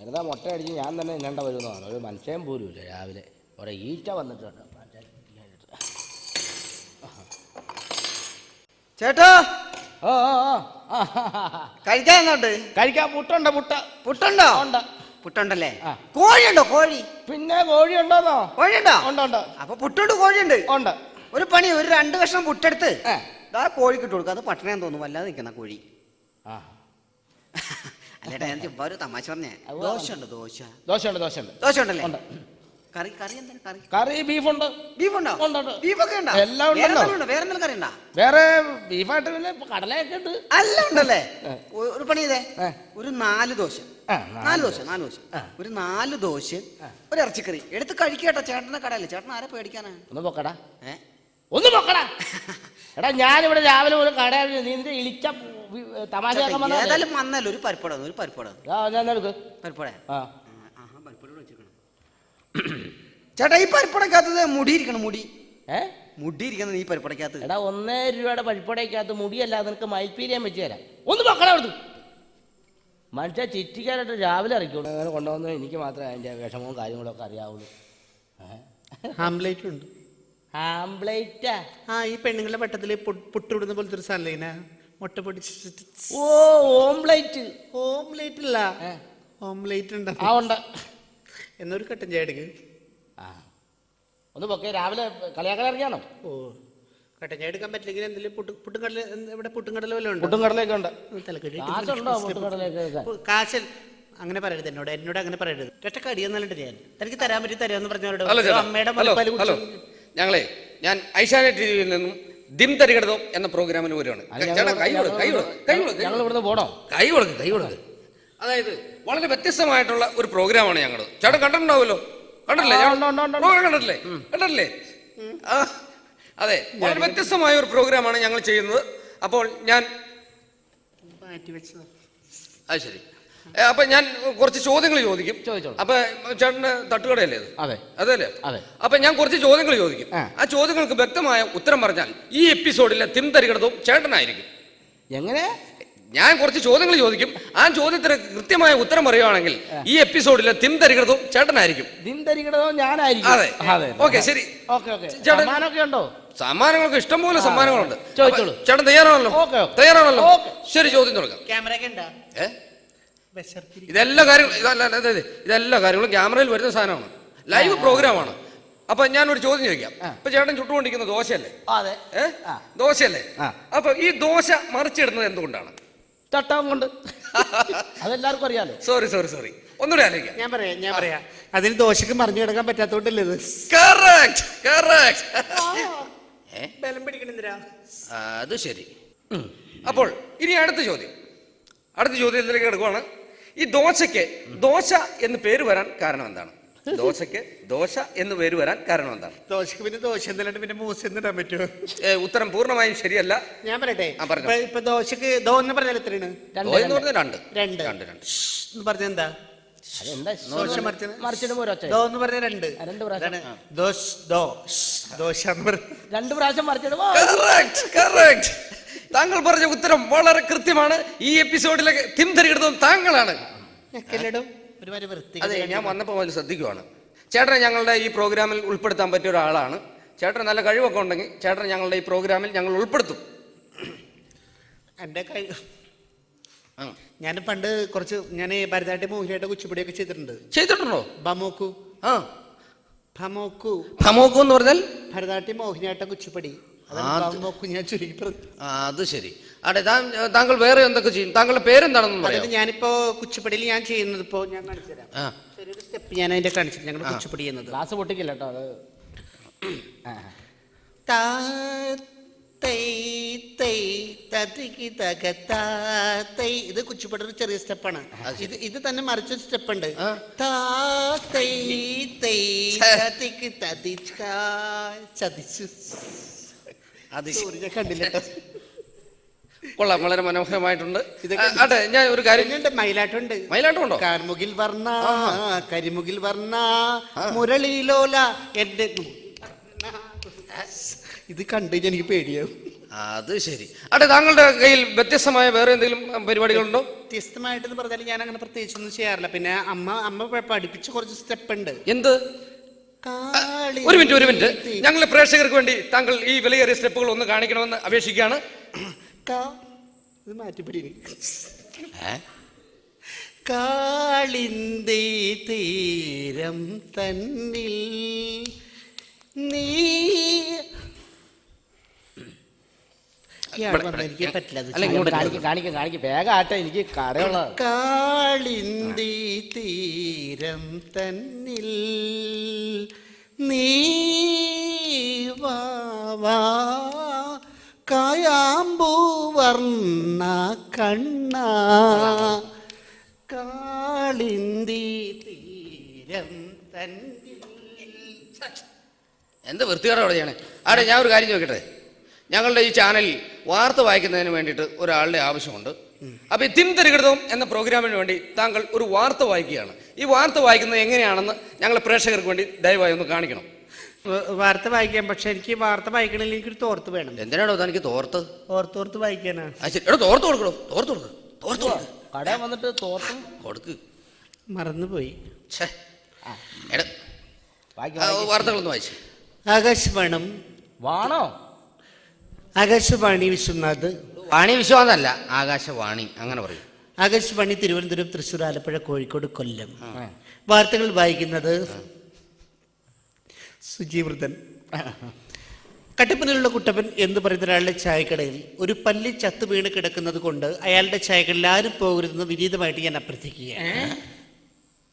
വെറുതെ മുട്ട അടിച്ച് ഞാൻ തന്നെ ഇന്നണ്ട വരുന്നതാണ്. ഒരു മനുഷ്യൻ പോലും ഇല്ല. രാവിലെ ഒരേ ഈച്ച വന്നിട്ടുണ്ട്. ചേട്ടാ ഓ കഴിക്കാന്നുണ്ട്. കഴിക്കാൻ പുട്ടുണ്ട്. പുട്ടുണ്ടോ? ഉണ്ട്. പുട്ടുണ്ടല്ലേ? കോഴിയുണ്ടോ? കോഴി പിന്നെ കോഴി ഉണ്ടോന്നോ? കോഴിയുണ്ടോ? ഉണ്ട്. അപ്പൊ പുട്ടുണ്ട്, കോഴിയുണ്ട്. ഉണ്ട്. ഒരു പണി, ഒരു 2 കഷ്ണം പുട്ടെടുത്ത് കോഴിക്ക് ഇട്ട് കൊടുക്കുക. അത് പട്ടണയാൻ തോന്നുന്നു, വല്ലാതെ നിൽക്കുന്ന കോഴി. അല്ലേട്ടാ ഞാൻ ചുമ്മാ ഒരു തമാശ പറഞ്ഞേ. ദോശ ഉണ്ടല്ലേ? കറി എന്താണ്? കറി ബീഫുണ്ട്. ബീഫുണ്ടോ? ബീഫൊക്കെ ഉണ്ടോ? എല്ലാം ഉണ്ടല്ലോ. വേറെ എന്തെങ്കിലും കറി ഉണ്ടോ? വേറെ ബീഫായിട്ട് പിന്നെ കടലയൊക്കെ ഉണ്ട്. അല്ല ഉണ്ടല്ലേ? ഒരു പണി ചെയ്തേ, ഒരു 4 ദോശ. ഒരു 4 ദോശ, ഒരു ഇറച്ചിക്കറി എടുത്ത് കഴിക്കട്ടോ. ചേട്ടന്റെ കടയല്ലേ, ചേട്ടൻ ആരെ പേടിക്കാനാ? ഒന്ന് പൊക്കടാ. എടാ ഞാനിവിടെ രാവിലെ ഒരു കട നിന്റെ ഇളിച്ച തമാശ ഏതായാലും വന്നല്ലോ. ഒരു പരിപ്പട ചേട്ടാ. ഈ പരിപ്പടക്കകത്ത് മുടിയിരിക്കണം. മുടിയിരിക്കുന്നത് ഈ പരിപ്പടക്കകത്ത്. എടാ 1 രൂപയുടെ പരിപ്പടക്കകത്ത് മുടിയല്ല, നിനക്ക് മൈപ്പീരിയം വെച്ച് തരാം. ഒന്ന് മക്കളെ കൊടുത്തു മനുഷ്യ ചിറ്റിക്കാനായിട്ട് രാവിലെ ഇറക്കിയോളൂ. അങ്ങനെ കൊണ്ടുവന്നു. എനിക്ക് മാത്രമേ അതിൻ്റെ വിഷമവും കാര്യങ്ങളൊക്കെ അറിയാവുള്ളൂ. ആംബ്ലേറ്റ് ഉണ്ട്. ആംബ്ലേറ്റാ? ഈ പെണ്ണുങ്ങളുടെ വട്ടത്തിൽ പുട്ടുവിടുന്ന പോലത്തെ ഒരു സാധനം മുട്ട പൊടിച്ച്. ഓംലേറ്റ്. ഓംലേറ്റ് ഇല്ല, ഓംലേറ്റ് ഉണ്ട്. ഉണ്ട്. എന്നൊരു കട്ടൻ ചായ എടുക്ക്. ഒന്ന് പൊക്കെ. രാവിലെ കളിയാക്കാൻ ഇറങ്ങിയാണോ? കട്ടൻ ചായ എടുക്കാൻ പറ്റില്ലെങ്കിൽ എന്തെങ്കിലും പുട്ടുംകടല. ഇവിടെ പുട്ടുംകടല വല്ലതും ഉണ്ട്? പുട്ടുംകടലൊക്കെ ഉണ്ട്. കാശൽ അങ്ങനെ പറയരുത്. എന്നോട് അങ്ങനെ പറയരുത്. ഒറ്റ കടിയെന്നല്ലിട്ട് ഞാൻ തനിക്ക് തരാൻ പറ്റി തരാമെന്ന് പറഞ്ഞോട് അമ്മയുടെ മുലപ്പാല് കുടിച്ചു. ഞാൻ ഐഷാനെറ്റ് ടിവിയിൽ നിന്നും ദിം തരികിടതോ എന്ന പ്രോഗ്രാമിന് വരുവാണ്. കൈ കൊടുക്ക്. അതായത് വളരെ വ്യത്യസ്തമായിട്ടുള്ള ഒരു പ്രോഗ്രാമാണ് ഞങ്ങൾ. ചേട്ടൻ കണ്ടിട്ടുണ്ടാവുമല്ലോ. കണ്ടിട്ടില്ലേ? അതെ, വളരെ വ്യത്യസ്തമായ ഒരു പ്രോഗ്രാമാണ് ഞങ്ങൾ ചെയ്യുന്നത്. അപ്പോൾ ഞാൻ അത് ശരി. അപ്പൊ ഞാൻ കുറച്ച് ചോദ്യങ്ങൾ ചോദിക്കും. അപ്പൊ ചേട്ടന് തട്ടുകടയല്ലേ അത്? അതല്ലേ? അപ്പൊ ഞാൻ കുറച്ച് ചോദ്യങ്ങൾ ചോദിക്കും. ആ ചോദ്യങ്ങൾക്ക് വ്യക്തമായ ഉത്തരം പറഞ്ഞാൽ ഈ എപ്പിസോഡിലെ തിം തരികിടതും ചേട്ടനായിരിക്കും. എങ്ങനെ? ഞാൻ കുറച്ച് ചോദ്യങ്ങൾ ചോദിക്കും. ആ ചോദ്യത്തിന് കൃത്യമായ ഉത്തരം പറയുകയാണെങ്കിൽ ഈ എപ്പിസോഡിലെ തിം തരികിടതും ചേട്ടനായിരിക്കും. അതെ. ഓക്കെ, ശരി. ഉണ്ടോ? സമ്മാനങ്ങളൊക്കെ ഇഷ്ടംപോലെ സമ്മാനങ്ങളുണ്ട്. ചേട്ടൻ തയ്യാറാണല്ലോ? ശരി, ചോദ്യം തുടങ്ങാം. ഇതെല്ലാ കാര്യങ്ങളും ക്യാമറയിൽ വരുന്ന സാധനമാണ്. ലൈവ് പ്രോഗ്രാമാണ്. അപ്പൊ ഞാനൊരു ചോദ്യം ചോദിക്കാം. ഇപ്പൊ ചേട്ടൻ ചുട്ടുകൊണ്ടിരിക്കുന്ന ദോശയല്ലേ? ദോശയല്ലേ? അപ്പൊ ഈ ദോശ മറിച്ചിടുന്നത് എന്തുകൊണ്ടാണ്? ചട്ടം കൊണ്ട്. അതെല്ലാവർക്കും അറിയാലോ. സോറി, ഒന്നുകൂടെ ആലോചിക്കാം. ഞാൻ പറയാം. അതിന് ദോശക്ക് മറിഞ്ഞു കിടക്കാൻ പറ്റാത്തോണ്ടല്ലേ ഇത്? ബലം പിടിക്കണെന്തിരാ? അത് ശരി. അപ്പോൾ ഇനി അടുത്ത ചോദ്യത്തിലേക്ക് കിടക്കുവാണ്. ഈ ദോശയ്ക്ക് ദോശ എന്ന് പേര് വരാൻ കാരണം എന്താണ്? ദോശയ്ക്ക് ദോശ എന്ന് പേര് വരാൻ കാരണം എന്താണ്? ദോശക്ക് പിന്നെ ദോശ എന്നല്ലാണ്ട് പിന്നെ മൂസ എന്നിടാൻ പറ്റുമോ? ഉത്തരം പൂർണ്ണമായും ശരിയല്ല. ഞാൻ പറയട്ടെ. ഇപ്പൊ ദോശക്ക് ദോ എന്ന് പറഞ്ഞാൽ എത്രയാണ്? 2 പറഞ്ഞ എന്താ? ദോശ ദോ എന്ന് പറഞ്ഞ 2. ദോശ 2 പ്രാവശ്യം മറിച്ചിടുമോ? താങ്കൾ പറഞ്ഞ ഉത്തരം വളരെ കൃത്യമാണ്. ഈ എപ്പിസോഡിലെ തിം തരികിടതും താങ്കളാണ്. അതെ, ഞാൻ വന്നപ്പോൾ മുതൽ ശ്രദ്ധിക്കുവാണ്. ചേട്ടനെ ഞങ്ങളുടെ ഈ പ്രോഗ്രാമിൽ ഉൾപ്പെടുത്താൻ പറ്റിയ ഒരാളാണ്. ചേട്ടന് നല്ല കഴിവൊക്കെ ഉണ്ടെങ്കിൽ ചേട്ടൻ ഞങ്ങളുടെ ഈ പ്രോഗ്രാമിൽ ഞങ്ങൾ ഉൾപ്പെടുത്തും. എൻ്റെ ഞാൻ പണ്ട് കുറച്ച് ഭരതനാട്യം മോഹിനിയാട്ടം കുച്ചിപ്പുടിയൊക്കെ ചെയ്തിട്ടുണ്ടോ? ഭമോക്കു എന്ന് പറഞ്ഞാൽ ഭരതനാട്യം മോഹിനിയാട്ടം കുച്ചിപ്പുടി. അത് ശരി. അതെ, താങ്കൾ വേറെ എന്തൊക്കെ ചെയ്യും? താങ്കളുടെ പേരെന്താണെന്ന് പറയാം. ഞാനിപ്പോ കുച്ചിപ്പടിയിൽ ഞാൻ ചെയ്യുന്നത് ഇപ്പോ ഞാൻ കാണിച്ചു തരാം. ചെറിയൊരു സ്റ്റെപ്പ് ഞാൻ അതിന്റെ കാണിച്ചിട്ട് ഞങ്ങൾ കുച്ചിപ്പടി ചെയ്യുന്നത്. ഗ്ലാസ് പൊട്ടിക്കില്ല കേട്ടോ. ഇത് കുച്ചിപ്പടിയുടെ ഒരു ചെറിയ സ്റ്റെപ്പാണ്. ഇത് തന്നെ മറിച്ചൊരു സ്റ്റെപ്പ് ഉണ്ട്. കണ്ടില്ല? കൊള്ളാം, വളരെ മനോഹരമായിട്ടുണ്ട്. അതെ, ഞാൻ ഒരു കാര്യം. മയിലാട്ടമുണ്ടോ? കാർമുകിൽ വർണ്ണ കരിമുകിൽ വർണ്ണ മുരളിലോല എന്റെ ഇത് കണ്ടു എനിക്ക് പേടിയാവും. അത് ശരി. അതെ, താങ്കളുടെ കയ്യിൽ വ്യത്യസ്തമായ വേറെ എന്തെങ്കിലും പരിപാടികളുണ്ടോ? വ്യത്യസ്തമായിട്ടെന്ന് പറഞ്ഞാൽ ഞാൻ അങ്ങനെ പ്രത്യേകിച്ചൊന്നും ചെയ്യാറില്ല. പിന്നെ അമ്മ പഠിപ്പിച്ച കുറച്ച് സ്റ്റെപ്പ് ഉണ്ട്. എന്ത്? ഒരു മിനിറ്റ്. ഞങ്ങൾ പ്രേക്ഷകർക്ക് വേണ്ടി താങ്കൾ ഈ വിലയേറിയ സ്റ്റെപ്പുകൾ ഒന്ന് കാണിക്കണമെന്ന് അപേക്ഷിക്കുകയാണ്. മാറ്റിപ്പിടി. കാളിന്തി തീരം തന്നിൽ നീ എനിക്ക് പറ്റില്ല. കാണിക്ക വേഗം ആട്ടെ, എനിക്ക് കടയുള്ള. കാളിന്തി തീരം തന്നിൽ നീ വാ കായാമ്പൂ വർണ്ണ കണ്ണ കാളിന്തി തീരം തന്നിൽ. എന്ത് വൃത്തികേടാണ് ചെയ്യണേ. അവിടെ ഞാൻ ഒരു കാര്യം ചോദിക്കട്ടെ. ഞങ്ങളുടെ ഈ ചാനലിൽ വാർത്ത വായിക്കുന്നതിന് വേണ്ടിയിട്ട് ഒരാളുടെ ആവശ്യമുണ്ട്. അപ്പൊ ഈ തിരുതരികൃതം എന്ന പ്രോഗ്രാമിന് വേണ്ടി താങ്കൾ ഒരു വാർത്ത വായിക്കുകയാണ്. ഈ വാർത്ത വായിക്കുന്നത് എങ്ങനെയാണെന്ന് ഞങ്ങൾ പ്രേക്ഷകർക്ക് വേണ്ടി ദയവായി ഒന്ന് കാണിക്കണം. വാർത്ത വായിക്കാം, പക്ഷെ എനിക്ക് വാർത്ത വായിക്കണമെങ്കിൽ എനിക്കൊരു തോർത്ത് വേണം. എന്തിനാണോ തനിക്ക് തോർത്ത്? ഓർത്തോർത്ത് വായിക്കാനാ. തോർത്ത് കൊടുക്കണോ? തോർത്ത് കട വന്നിട്ട് തോർത്തും കൊടുക്ക്. മറന്നുപോയി. വാർത്തകളൊന്ന് വായിച്ചു. ആകാശവാണം വാണോ? ആകാശവാണി വിശ്വനാഥ്. വാണി വിശ്വനാഥല്ല, ആകാശവാണി അങ്ങനെ പറയും. ആകാശവാണി തിരുവനന്തപുരം, തൃശ്ശൂർ, ആലപ്പുഴ, കോഴിക്കോട്, കൊല്ലം. വാർത്തകൾ വായിക്കുന്നത് സുജീവൃതൻ. കട്ടപ്പനയിലുള്ള കുട്ടപ്പൻ എന്ന് പറയുന്ന ഒരാളുടെ ചായക്കടയിൽ ഒരു പല്ലി ചത്തു വീണ് കിടക്കുന്നത് കൊണ്ട് അയാളുടെ ചായക്കടയിൽ ആരും പോകരുതെന്ന് വിനീതമായിട്ട് ഞാൻ അഭ്യർത്ഥിക്കുകയാണ്.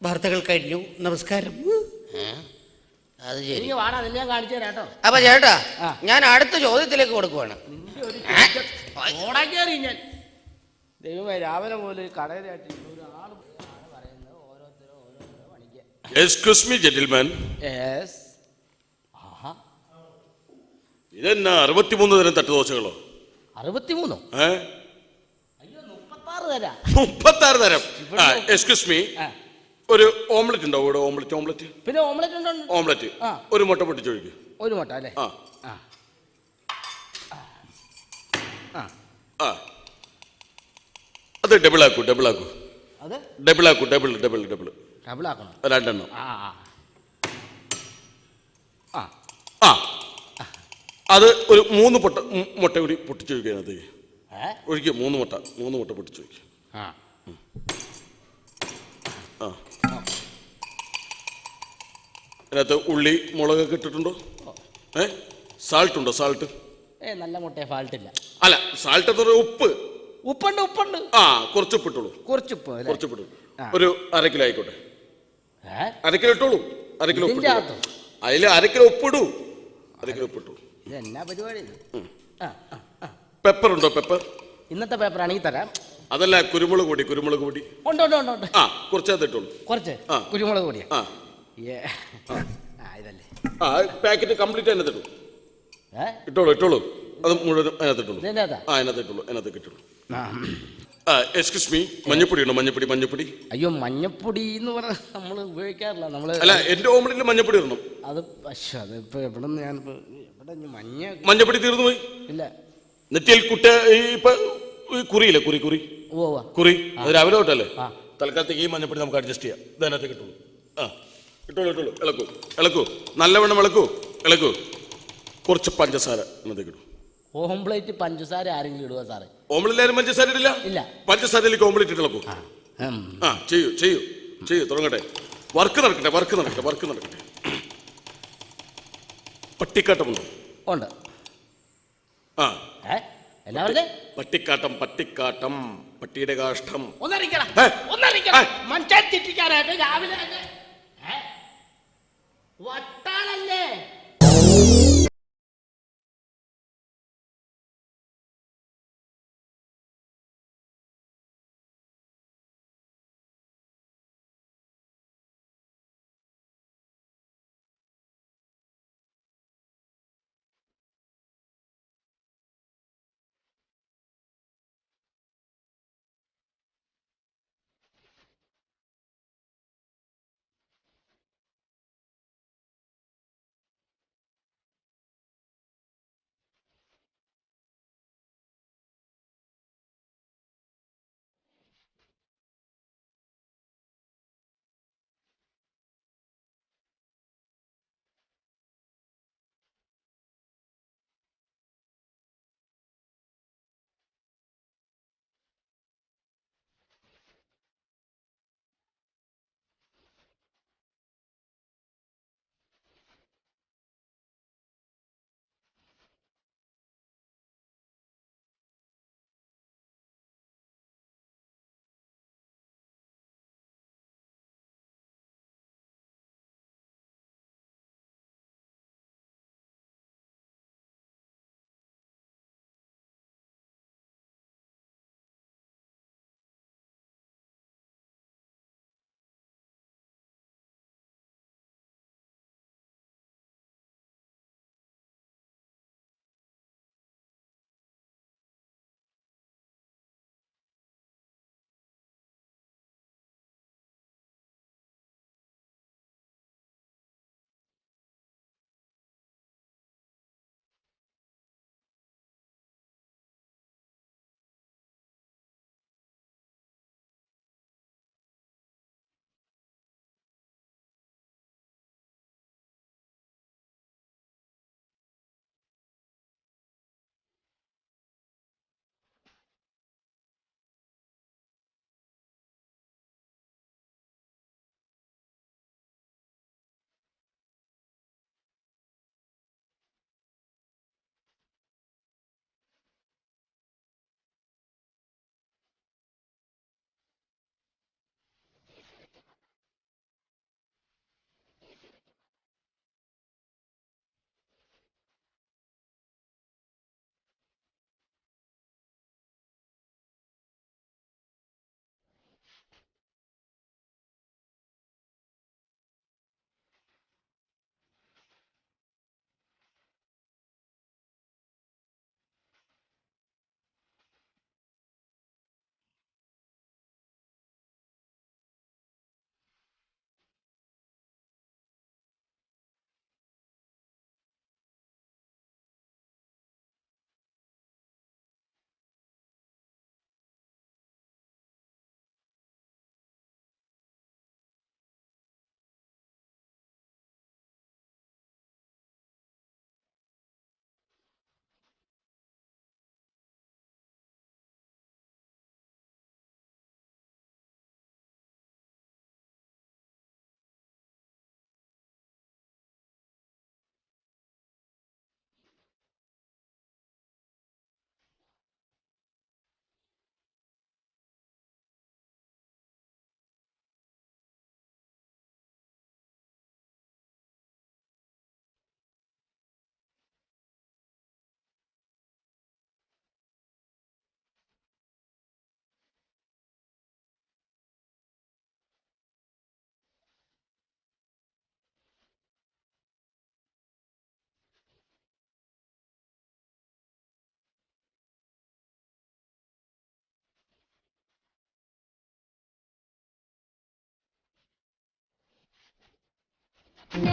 വാർത്തകൾ കഴിഞ്ഞു. നമസ്കാരം. അത് ശരി. ഞാൻ കാണിച്ചു തരാം കേട്ടോ. അപ്പൊ ചേട്ടാ, ഞാൻ അടുത്ത ചോദ്യത്തിലേക്ക് കൊടുക്കുവാണ്. ഞാൻ ദൈവമേ, രാവിലെ പോലെ കടയിലായിട്ട് ഒരാൾ പറയുന്നത് ഓരോരുത്തരും പണിക്ക്. Excuse me, gentlemen. Yes. ഇതെന്നാ 63 തരം തട്ടുദോശകളോ? 63? അയ്യോ, 36 തരാം. 36 തരം. എക്സ്ക്യൂസ് മീ, ഒരു ഓംലെറ്റ് ഉണ്ടോ ഇവിടെ? ഓംലെറ്റ് പിന്നെ ഓംലെറ്റ് ഉണ്ടോ? ഓംലെറ്റ് ഒരു മുട്ട പൊട്ടിച്ചൊഴിക്കും. ഒരു മുട്ട അല്ലേ? അത് ഡബിൾ ആക്കൂ. അത് ഡബിൾ ആക്കൂ. ഡബിൾ ആക്കണം. രണ്ടെണ്ണം. അത് ഒരു 3 മുട്ട കൂടി പൊട്ടിച്ചൊഴിക്കാനത് ഒഴിക്കുക. 3 മുട്ട പൊട്ടിച്ചൊഴിക്കുക. അതിനകത്ത് ഉള്ളി മുളകൊക്കെ ഇട്ടിട്ടുണ്ടോ? സാൾട്ട് ഉണ്ടോ? സാൾട്ട് നല്ല മുട്ടയെ ഫാൾട്ട് ഇല്ല. അല്ല, സാൾട്ട് എന്ന് പറഞ്ഞാൽ ഉപ്പ്. ഉപ്പുണ്ട്. കുറച്ച് ഉപ്പിട്ടുള്ളൂ. കുറച്ച് ഉപ്പ്. ഒരു 1/2 കിലോ ആയിക്കോട്ടെ. 1/2 കിലോ ഇട്ടോളൂ. 1/2 കിലോ ഉപ്പ്. അതിൽ 1/2 കിലോ ഉപ്പിടൂ. 1/2 കിലോ ഉപ്പിട്ടു. എന്നാ പരിപാടി? പെപ്പർ ഉണ്ടോ? പെപ്പർ ഇന്നത്തെ പേപ്പർ ആണെങ്കിൽ തരാം. അതല്ല, കുരുമുളക് പൊടി. ഉണ്ട്. കുറച്ചത് ഇട്ടോളൂ. കുറച്ച് കുരുമുളക് പൊടിയാ? ഇതല്ലേ പാക്കറ്റ് കംപ്ലീറ്റ് അതിനകത്ത് ഇട്ടോളൂ. അത് മുഴുവൻ അതിനകത്ത് ഇട്ടോളൂ. അതിനകത്ത് ഇട്ടോളൂ. എക്സ്ക്യൂസ് മീ, മഞ്ഞപ്പൊടി ഉണ്ടോ? മഞ്ഞപ്പൊടി. അയ്യോ, മഞ്ഞപ്പൊടി എന്ന് പറഞ്ഞാൽ നമ്മൾ ഉപയോഗിക്കാറില്ല. അല്ല, എന്റെ ഓംലെറ്റിൽ മഞ്ഞപ്പൊടി ഇടണം. അത് അതിപ്പോ എവിടെ മഞ്ഞപ്പൊടി തീർന്നു പോയി. ഇല്ല, നെറ്റിയിൽ കുറിയില്ലേ? കുറി. അത് രാവിലെ തൊട്ടല്ലേ? തൽക്കാലത്തേക്ക് ഈ മഞ്ഞപ്പൊടി നമുക്ക് അഡ്ജസ്റ്റ് ചെയ്യാം. ഇത് അതിനകത്തേക്ക് ഇട്ടോളൂ. ഇട്ടോളൂ. ഇളക്കൂ. നല്ലവണ്ണം ഇളക്കൂ. കുറച്ച് പഞ്ചസാര അതിനകത്തേക്ക് ഇടും. ഓംപ്ലേറ്റ് പഞ്ചസാര ആരെങ്കിലും ഇടുക സാറേ? ഓംലെറ്റ് പഞ്ചസാര ഇടില്ല. പഞ്ചസാരയിലേക്ക് ഓംലെറ്റ് ഇട്ട് ഇളക്കൂ. ചെയ്യൂ. തുടങ്ങട്ടെ. വർക്ക് നടക്കട്ടെ. പട്ടിക്കാട്ടമുണ്ടോ? ഉണ്ട്. പട്ടിക്കാട്ടം. പട്ടിയുടെ കാഷ്ടം. മനുഷ്യൻ തെറ്റിക്കാനായിട്ട് രാവിലെ വട്ടാളല്ലേ?